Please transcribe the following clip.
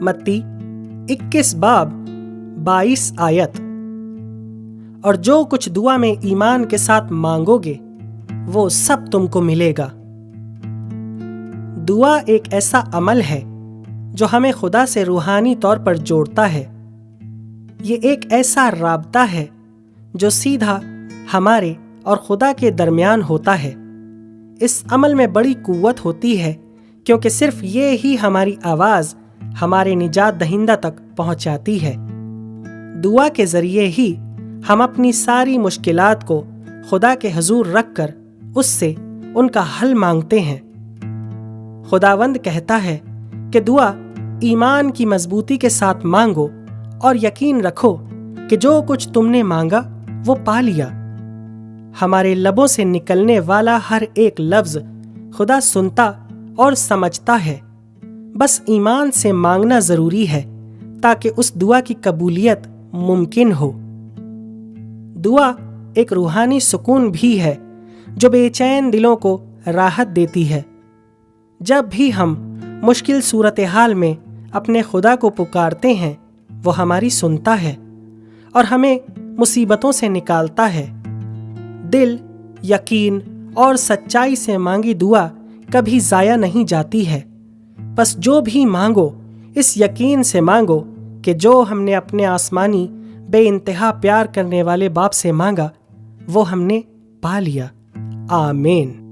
मत्ती 21 बाब 22 आयत। और जो कुछ दुआ में ईमान के साथ मांगोगे वो सब तुमको मिलेगा। दुआ एक ऐसा अमल है जो हमें खुदा से रूहानी तौर पर जोड़ता है। ये एक ऐसा राबता है जो सीधा हमारे और खुदा के दरमियान होता है। इस अमल में बड़ी कुव्वत होती है क्योंकि सिर्फ ये ही हमारी आवाज़ हमारे निजात दहिंदा तक पहुंचाती है। दुआ के ज़रिए ही हम अपनी सारी मुश्किलात को खुदा के हजूर रखकर उससे उनका हल मांगते हैं। खुदावंद कहता है कि दुआ ईमान की मजबूती के साथ मांगो और यकीन रखो कि जो कुछ तुमने मांगा वो पा लिया। हमारे लबों से निकलने वाला हर एक लफ्ज खुदा सुनता और समझता है। बस ईमान से मांगना जरूरी है ताकि उस दुआ की कबूलियत मुमकिन हो। दुआ एक रूहानी सुकून भी है जो बेचैन दिलों को राहत देती है। जब भी हम मुश्किल सूरत हाल में अपने खुदा को पुकारते हैं वो हमारी सुनता है और हमें मुसीबतों से निकालता है। दिल, यकीन और सच्चाई से मांगी दुआ कभी ज़ाया नहीं जाती है। बस जो भी मांगो इस यकीन से मांगो कि जो हमने अपने आसमानी बेइंतहा प्यार करने वाले बाप से मांगा वो हमने पा लिया। आमीन।